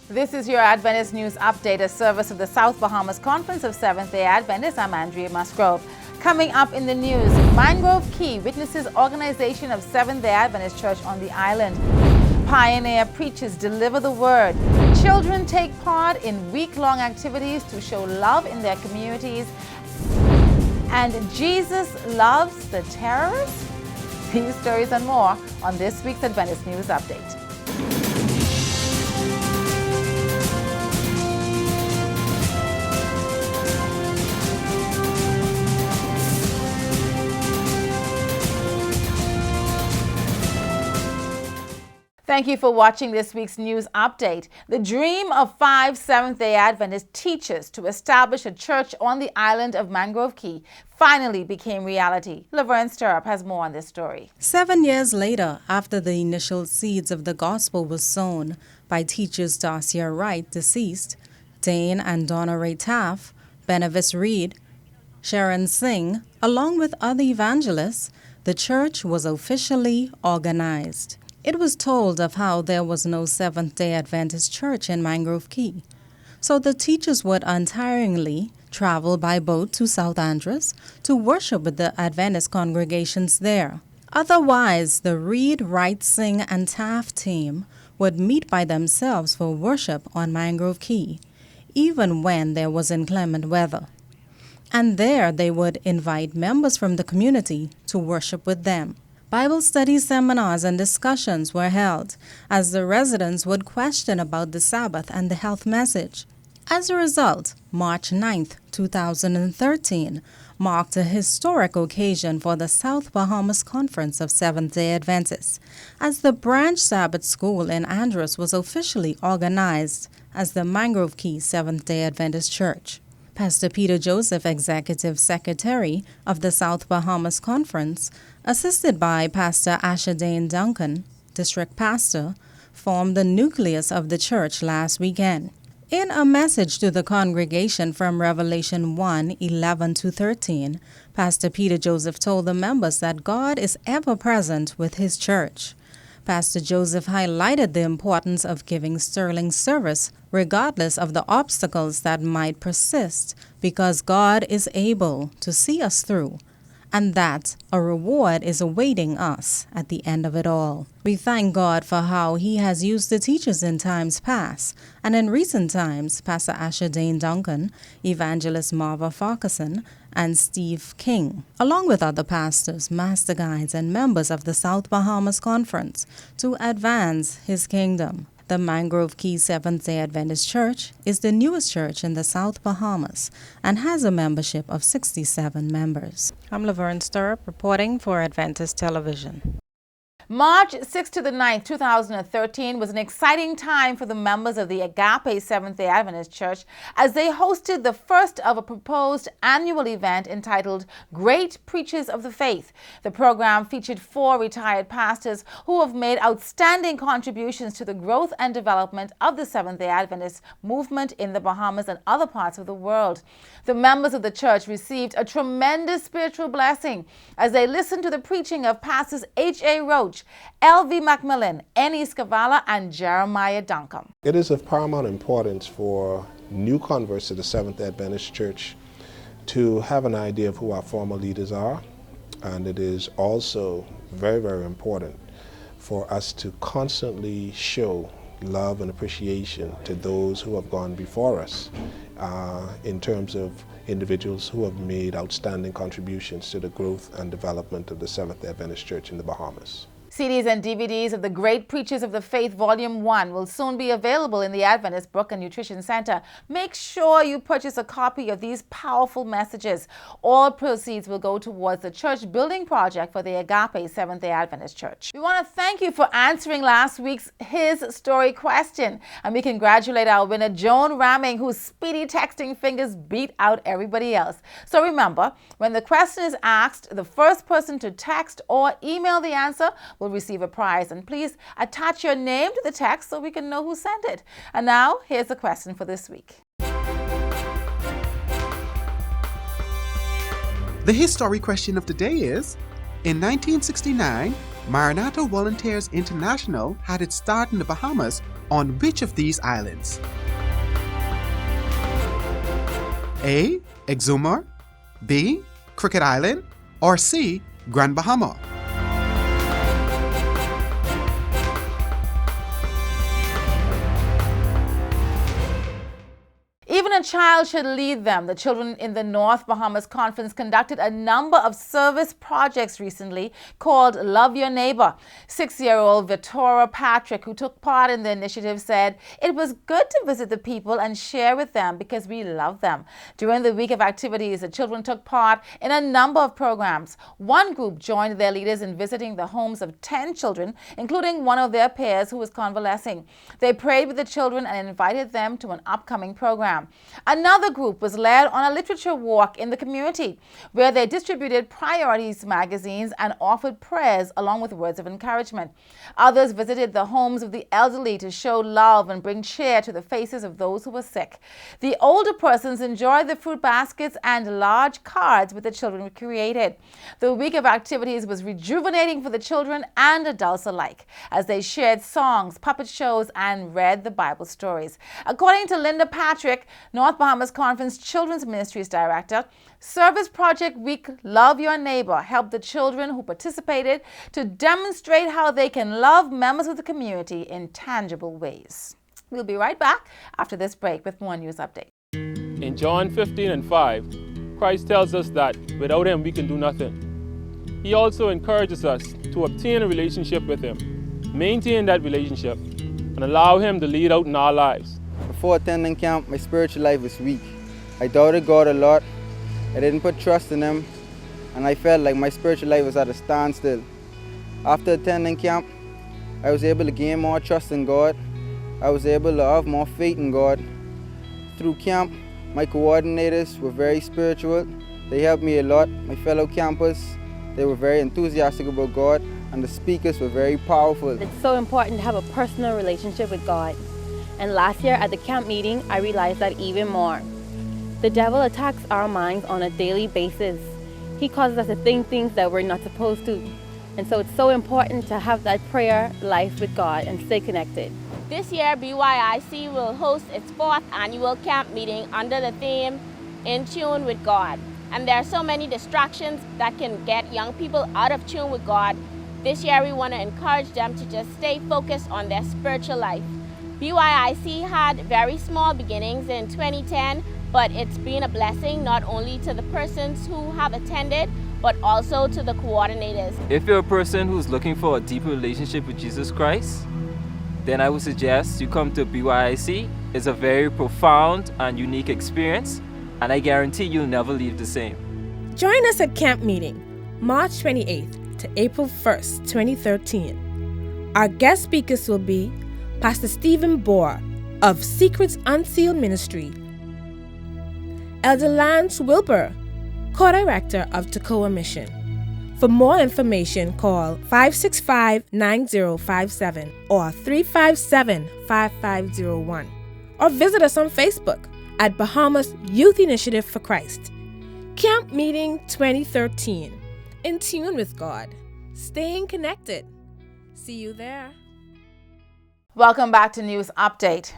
This is your Adventist News Update, a service of the South Bahamas Conference of Seventh-day Adventists. I'm Mangrove. Coming up in the news, Mangrove Key witnesses organization of Seventh-day Adventist Church on the island. Pioneer preachers deliver the word. Children take part in week-long activities to show love in their communities. And Jesus loves the terrorists? These stories and more on this week's Adventist News Update. Thank you for watching this week's news update. The dream of 5 Seventh-day Adventist teachers to establish a church on the island of Mangrove Key finally became reality. Laverne Stirrup has more on this story. 7 years later, after the initial seeds of the gospel were sown by teachers Darcia Wright, deceased, Dane and Donna Ray Taff, Benavis Reed, Sharon Singh, along with other evangelists, the church was officially organized. It was told of how there was no Seventh-day Adventist church in Mangrove Key, so the teachers would untiringly travel by boat to South Andros to worship with the Adventist congregations there. Otherwise, the Reed, Wright, Singh, and Taft team would meet by themselves for worship on Mangrove Key, even when there was inclement weather. And there they would invite members from the community to worship with them. Bible study seminars and discussions were held as the residents would question about the Sabbath and the health message. As a result, March 9, 2013 marked a historic occasion for the South Bahamas Conference of Seventh-day Adventists, as the branch Sabbath school in Andros was officially organized as the Mangrove Key Seventh-day Adventist Church. Pastor Peter Joseph, Executive Secretary of the South Bahamas Conference, assisted by Pastor Asher Dane Duncan, District Pastor, formed the nucleus of the church last weekend. In a message to the congregation from Revelation 1:11-13, Pastor Peter Joseph told the members that God is ever present with his church. Pastor Joseph highlighted the importance of giving sterling service regardless of the obstacles that might persist, because God is able to see us through, and that a reward is awaiting us at the end of it all. We thank God for how he has used the teachers in times past, and in recent times, Pastor Asher Dane Duncan, Evangelist Marva Farquharson, and Steve King, along with other pastors, master guides, and members of the South Bahamas Conference, to advance his kingdom. The Mangrove Key Seventh-day Adventist Church is the newest church in the South Bahamas and has a membership of 67 members. I'm Laverne Stirrup reporting for Adventist Television. March 6th to the 9th, 2013 was an exciting time for the members of the Agape Seventh-day Adventist Church as they hosted the first of a proposed annual event entitled Great Preachers of the Faith. The program featured 4 retired pastors who have made outstanding contributions to the growth and development of the Seventh-day Adventist movement in the Bahamas and other parts of the world. The members of the church received a tremendous spiritual blessing as they listened to the preaching of Pastors H.A. Roach, L.V. Macmillan, N.E. Scavala, and Jeremiah Duncombe. It is of paramount importance for new converts to the Seventh-day Adventist Church to have an idea of who our former leaders are, and it is also very, very important for us to constantly show love and appreciation to those who have gone before us in terms of individuals who have made outstanding contributions to the growth and development of the Seventh-day Adventist Church in the Bahamas. CDs and DVDs of the Great Preachers of the Faith Volume 1 will soon be available in the Adventist Book and Nutrition Center. Make sure you purchase a copy of these powerful messages. All proceeds will go towards the church building project for the Agape Seventh-day Adventist Church. We want to thank you for answering last week's His Story question, and we congratulate our winner, Joan Ramming, whose speedy texting fingers beat out everybody else. So remember, when the question is asked, the first person to text or email the answer will receive a prize. And please attach your name to the text so we can know who sent it. And now, here's the question for this week. The history question of the day is, in 1969, Maranatha Volunteers International had its start in the Bahamas on which of these islands? A. Exuma, B. Crooked Island, or C. Grand Bahama? Even a child should lead them. The children in the North Bahamas Conference conducted a number of service projects recently called Love Your Neighbor. 6-year-old Vittoria Patrick, who took part in the initiative, said, "It was good to visit the people and share with them because we love them." During the week of activities, the children took part in a number of programs. One group joined their leaders in visiting the homes of 10 children, including one of their peers who was convalescing. They prayed with the children and invited them to an upcoming program. Another group was led on a literature walk in the community, where they distributed Priorities magazines and offered prayers along with words of encouragement. Others visited the homes of the elderly to show love and bring cheer to the faces of those who were sick. The older persons enjoyed the fruit baskets and large cards which the children created. The week of activities was rejuvenating for the children and adults alike, as they shared songs, puppet shows, and read the Bible stories. According to Linda Patrick, North Bahamas Conference Children's Ministries Director, Service Project Week Love Your Neighbor helped the children who participated to demonstrate how they can love members of the community in tangible ways. We'll be right back after this break with more news updates. In John 15:5, Christ tells us that without Him we can do nothing. He also encourages us to obtain a relationship with Him, maintain that relationship, and allow Him to lead out in our lives. Before attending camp, my spiritual life was weak. I doubted God a lot. I didn't put trust in Him, and I felt like my spiritual life was at a standstill. After attending camp, I was able to gain more trust in God. I was able to have more faith in God. Through camp, my coordinators were very spiritual. They helped me a lot. My fellow campers, they were very enthusiastic about God, and the speakers were very powerful. It's so important to have a personal relationship with God. And last year at the camp meeting, I realized that even more. The devil attacks our minds on a daily basis. He causes us to think things that we're not supposed to. And so it's so important to have that prayer life with God and stay connected. This year, BYIC will host its 4th annual camp meeting under the theme, In Tune with God. And there are so many distractions that can get young people out of tune with God. This year, we want to encourage them to just stay focused on their spiritual life. BYIC had very small beginnings in 2010, but it's been a blessing not only to the persons who have attended, but also to the coordinators. If you're a person who's looking for a deeper relationship with Jesus Christ, then I would suggest you come to BYIC. It's a very profound and unique experience, and I guarantee you'll never leave the same. Join us at camp meeting, March 28th to April 1st, 2013. Our guest speakers will be Pastor Stephen Bohr of Secrets Unsealed Ministry, Elder Lance Wilbur, co-director of Toccoa Mission. For more information, call 565-9057 or 357-5501, or visit us on Facebook at Bahamas Youth Initiative for Christ. Camp Meeting 2013. In tune with God. Staying connected. See you there. Welcome back to News Update.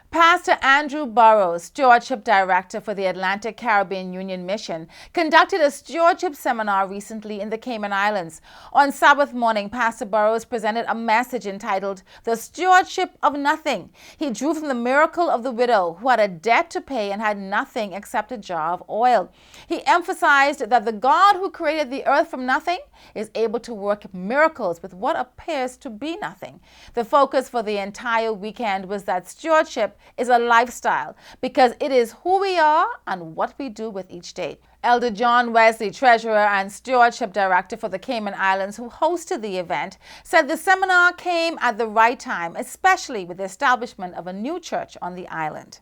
Pastor Andrew Burrows, Stewardship Director for the Atlantic Caribbean Union Mission, conducted a stewardship seminar recently in the Cayman Islands. On Sabbath morning, Pastor Burrows presented a message entitled, The Stewardship of Nothing. He drew from the miracle of the widow who had a debt to pay and had nothing except a jar of oil. He emphasized that the God who created the earth from nothing is able to work miracles with what appears to be nothing. The focus for the entire weekend was that stewardship is a lifestyle because it is who we are and what we do with each day. Elder John Wesley, Treasurer and Stewardship Director for the Cayman Islands, who hosted the event, said the seminar came at the right time, especially with the establishment of a new church on the island.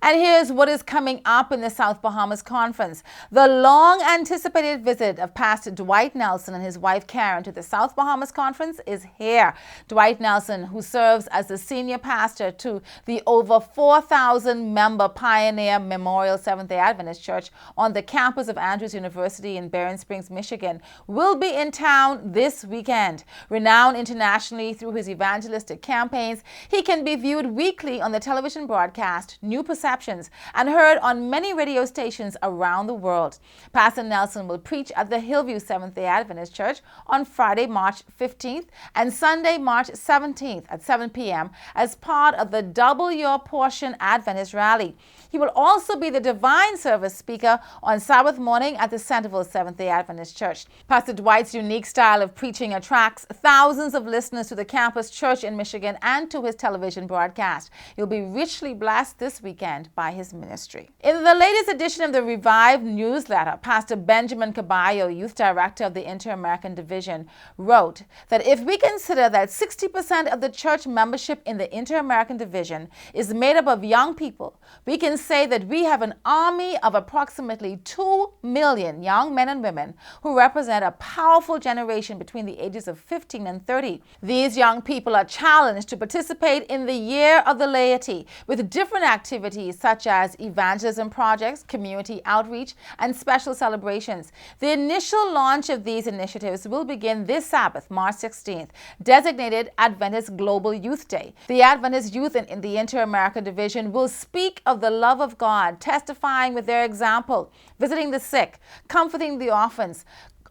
And here's what is coming up in the South Bahamas Conference. The long-anticipated visit of Pastor Dwight Nelson and his wife Karen to the South Bahamas Conference is here. Dwight Nelson, who serves as the senior pastor to the over 4,000-member Pioneer Memorial Seventh-day Adventist Church on the campus of Andrews University in Barron Springs, Michigan, will be in town this weekend. Renowned internationally through his evangelistic campaigns, he can be viewed weekly on the television broadcast New Perceptions and heard on many radio stations around the world. Pastor Nelson will preach at the Hillview Seventh-day Adventist Church on Friday, March 15th and Sunday, March 17th at 7 p.m. as part of the Double Your Portion Adventist Rally. He will also be the Divine Service speaker on Sabbath morning at the Centerville Seventh-day Adventist Church. Pastor Dwight's unique style of preaching attracts thousands of listeners to the campus church in Michigan and to his television broadcast. You'll be richly blessed this weekend by his ministry. In the latest edition of the Revived newsletter, Pastor Benjamin Caballo, Youth Director of the Inter-American Division, wrote that if we consider that 60% of the church membership in the Inter-American Division is made up of young people, we can say that we have an army of approximately 2 million young men and women who represent a powerful generation between the ages of 15 and 30. These young people are challenged to participate in the Year of the Laity with different activities such as evangelism projects, community outreach, and special celebrations. The initial launch of these initiatives will begin this Sabbath, March 16th, designated Adventist Global Youth Day. The Adventist youth in the Inter-American Division will speak of the love of God, testifying with their example, visiting the sick, comforting the orphans,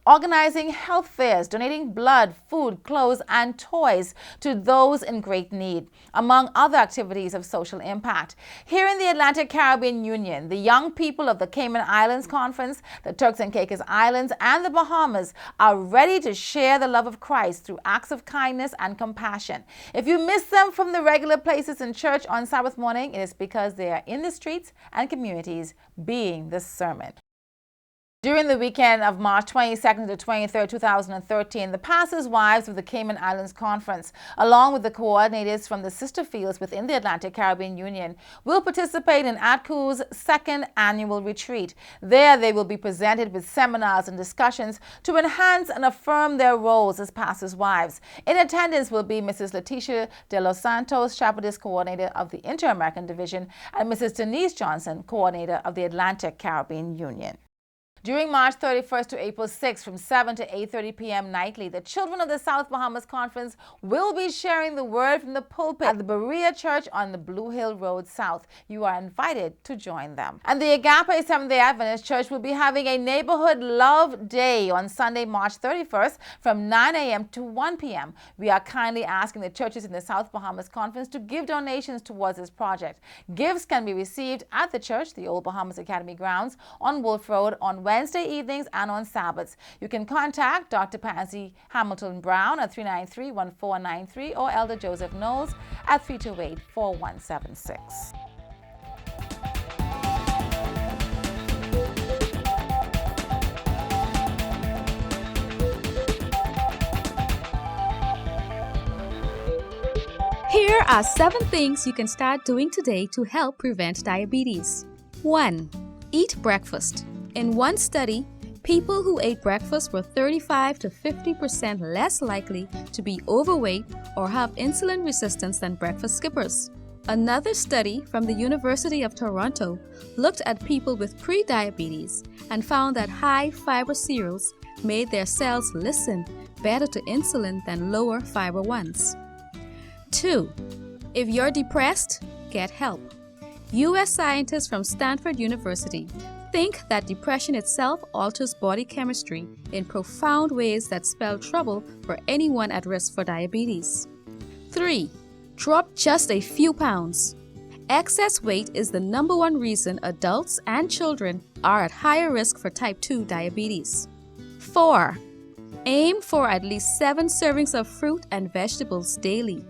organizing health fairs, donating blood, food, clothes, and toys to those in great need, among other activities of social impact. Here in the Atlantic Caribbean Union, the young people of the Cayman Islands Conference, the Turks and Caicos Islands, and the Bahamas are ready to share the love of Christ through acts of kindness and compassion. If you miss them from the regular places in church on Sabbath morning, it is because they are in the streets and communities being the sermon. During the weekend of March 22nd to 23rd, 2013, the pastors' wives of the Cayman Islands Conference, along with the coordinators from the sister fields within the Atlantic Caribbean Union, will participate in ATCU's second annual retreat. There, they will be presented with seminars and discussions to enhance and affirm their roles as pastors' wives. In attendance will be Mrs. Leticia de los Santos, Shepherdess Coordinator of the Inter-American Division, and Mrs. Denise Johnson, Coordinator of the Atlantic Caribbean Union. During March 31st to April 6th from 7 to 8:30 p.m. nightly, the children of the South Bahamas Conference will be sharing the word from the pulpit at the Berea Church on the Blue Hill Road South. You are invited to join them. And the Agape Seventh-day Adventist Church will be having a Neighborhood Love Day on Sunday, March 31st from 9 a.m. to 1 p.m. We are kindly asking the churches in the South Bahamas Conference to give donations towards this project. Gifts can be received at the church, the Old Bahamas Academy grounds, on Wolf Road on Wednesday evenings and on Sabbaths. You can contact Dr. Pansy Hamilton Brown at 393-1493 or Elder Joseph Knowles at 328-4176. Here are 7 things you can start doing today to help prevent diabetes. 1. Eat breakfast. In one study, people who ate breakfast were 35 to 50% less likely to be overweight or have insulin resistance than breakfast skippers. Another study from the University of Toronto looked at people with pre-diabetes and found that high-fiber cereals made their cells listen better to insulin than lower fiber ones. 2. If you're depressed, get help. U.S. scientists from Stanford University think that depression itself alters body chemistry in profound ways that spell trouble for anyone at risk for diabetes. 3. Drop just a few pounds. Excess weight is the #1 reason adults and children are at higher risk for type 2 diabetes. 4. Aim for at least 7 servings of fruit and vegetables daily.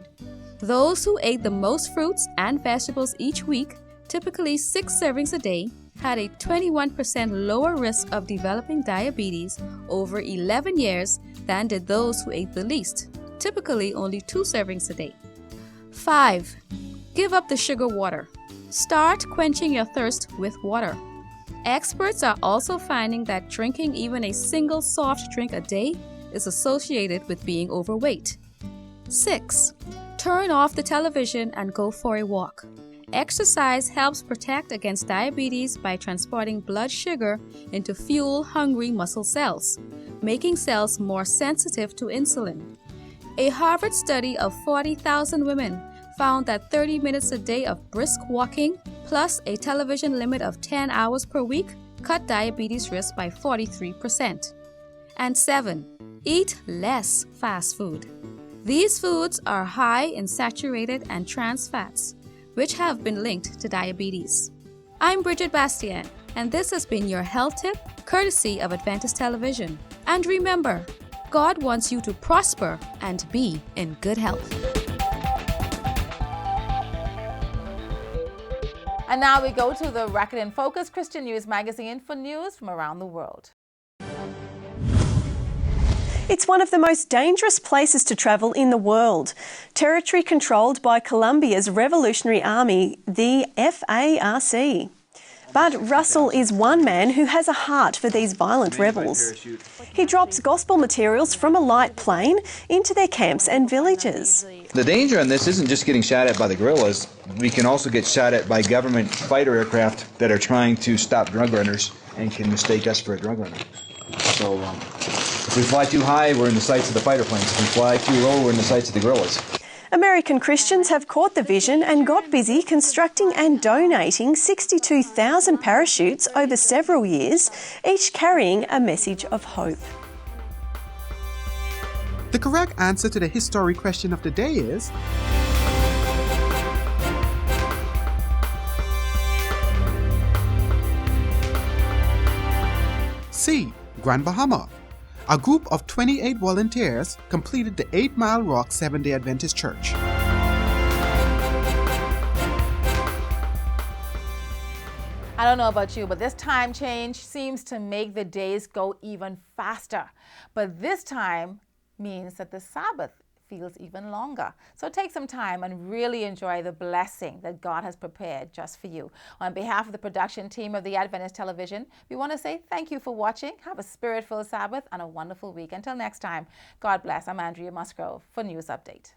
Those who ate the most fruits and vegetables each week, typically 6 servings a day, had a 21% lower risk of developing diabetes over 11 years than did those who ate the least, typically only 2 servings a day. 5. Give up the sugar water. Start quenching your thirst with water. Experts are also finding that drinking even a single soft drink a day is associated with being overweight. 6. Turn off the television and go for a walk. Exercise helps protect against diabetes by transporting blood sugar into fuel-hungry muscle cells, making cells more sensitive to insulin. A Harvard study of 40,000 women found that 30 minutes a day of brisk walking plus a television limit of 10 hours per week cut diabetes risk by 43%. And 7. Eat less fast food. These foods are high in saturated and trans fats, which have been linked to diabetes. I'm Bridget Bastien, and this has been your health tip, courtesy of Adventist Television. And remember, God wants you to prosper and be in good health. And now we go to the Racket Focus Christian News magazine for news from around the world. It's one of the most dangerous places to travel in the world. Territory controlled by Colombia's Revolutionary Army, the FARC. But Russell is one man who has a heart for these violent rebels. He drops gospel materials from a light plane into their camps and villages. The danger in this isn't just getting shot at by the guerrillas. We can also get shot at by government fighter aircraft that are trying to stop drug runners and can mistake us for a drug runner. So if we fly too high, we're in the sights of the fighter planes. If we fly too low, we're in the sights of the guerrillas. American Christians have caught the vision and got busy constructing and donating 62,000 parachutes over several years, each carrying a message of hope. The correct answer to the history question of the day is C. Grand Bahama. A group of 28 volunteers completed the 8 Mile Rock Seventh-day Adventist Church. I don't know about you, but this time change seems to make the days go even faster. But this time means that the Sabbath feels even longer. So take some time and really enjoy the blessing that God has prepared just for you. On behalf of the production team of the Adventist Television, we want to say thank you for watching. Have a spirit-filled Sabbath and a wonderful week. Until next time, God bless. I'm Andrea Musgrove for News Update.